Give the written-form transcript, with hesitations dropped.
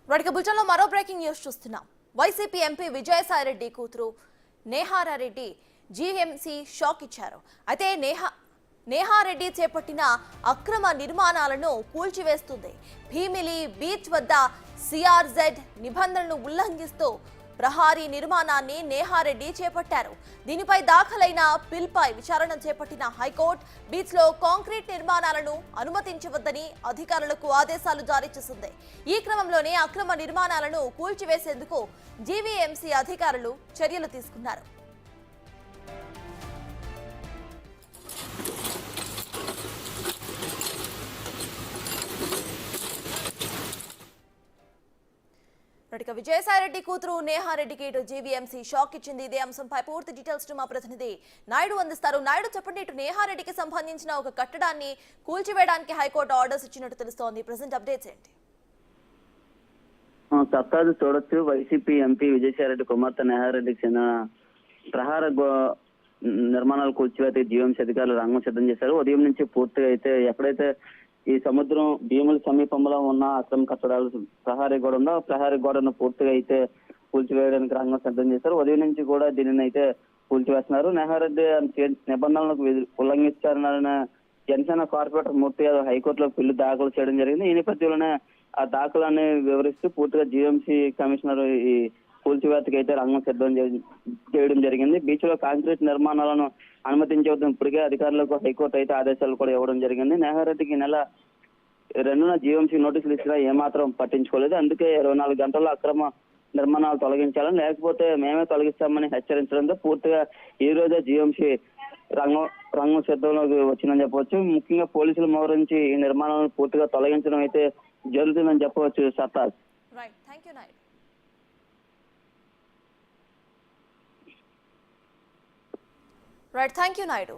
వాటికి బుల్టన్లో మరో breaking news చూస్తున్నాం. వైసీపీ ఎంపీ విజయసాయిరెడ్డి కూతురు నేహారెడ్డి జీఎంసీ షాక్ ఇచ్చారు. అయితే నేహారెడ్డి చేపట్టిన అక్రమ నిర్మాణాలను కూల్చివేస్తుంది. భీమిలి బీచ్ వద్ద సిఆర్జెడ్ నిబంధనలను ఉల్లంఘిస్తూ ప్రహారీ నిర్మాణాన్ని నేహారెడ్డి చేపట్టారు. దీనిపై దాఖలైన పిల్పై విచారణ చేపట్టిన హైకోర్టు బీచ్ లో కాంక్రీట్ నిర్మాణాలను అనుమతించవద్దని అధికారులకు ఆదేశాలు జారీ చేసింది. ఈ క్రమంలోనే అక్రమ నిర్మాణాలను కూల్చివేసేందుకు జీవీఎంసీ అధికారులు చర్యలు తీసుకున్నారు. విజయసాయిరెడ్డి కూతురు నేహారెడ్డికి ఇటు జీవీఎంసీ షాక్ ఇచ్చింది. ఇదే అంశంపై పూర్తి డీటెయిల్స్ మా ప్రతినిధి నాయుడు అందిస్తారు. నాయుడు, చెప్పండి, ఇటు నేహారెడ్డికి సంబంధించిన ఒక కట్టడాన్ని కూల్చివేయడానికి హైకోర్టు ఆర్డర్స్ ఇచ్చినట్టు తెలుస్తోంది. ప్రెసెంట్ అప్డేట్స్ ఏంటి? సత్తాది చూడొచ్చు. వైసీపీ ఎంపీ విజయసాయిరెడ్డి కుమార్తె నేహారెడ్డికి చెందిన ప్రహార నిర్మాణాలు కూల్చివేత జీవీఎంసీ అధికారులు రంగం సిద్ధం చేశారు. ఉదయం నుంచి పూర్తిగా అయితే ఎక్కడైతే ఈ సముద్రం భీముల సమీపంలో ఉన్న అక్రమ కట్టడాలు ప్రహారీ గోడ ఉందో ప్రహారీ గోడను పూర్తిగా అయితే కూల్చివేయడానికి రంగం సిద్ధం చేశారు. ఉదయం నుంచి కూడా దీనిని అయితే కూల్చివేస్తున్నారు. నేహారెడ్డి నిబంధనలకు ఉల్లంఘించారన్న జనసేన కార్పొరేటర్ మూర్తి యాదవ్ హైకోర్టులో బిల్లు దాఖలు చేయడం జరిగింది. ఈ నేపథ్యంలోనే ఆ దాఖలాన్ని వివరిస్తూ పూర్తిగా జీవీఎంసీ కమిషనర్ ఈ కూల్చివేతకి అయితే రంగం సిద్ధం చేయడం జరిగింది. బీచ్ లో కాంక్రీట్ నిర్మాణాలను అనుమతించవద్దని ఇప్పటికే అధికారులకు హైకోర్టు అయితే ఆదేశాలు కూడా ఇవ్వడం జరిగింది. నేహారెడ్డికి నెల 2న జీవీఎంసీ నోటీసులు ఇచ్చినా ఏమాత్రం పట్టించుకోలేదు. అందుకే 24 గంటల్లో అక్రమ నిర్మాణాలు తొలగించాలని, లేకపోతే మేమే తొలగిస్తామని హెచ్చరించడంతో పూర్తిగా ఈ రోజే జీవీఎంసీ రంగం సిద్ధంలోకి వచ్చిందని చెప్పవచ్చు. ముఖ్యంగా పోలీసులు మోహరించి ఈ నిర్మాణాలను పూర్తిగా తొలగించడం అయితే జరుగుతుందని చెప్పవచ్చు. సత్తాజ్. Thank you Naidu.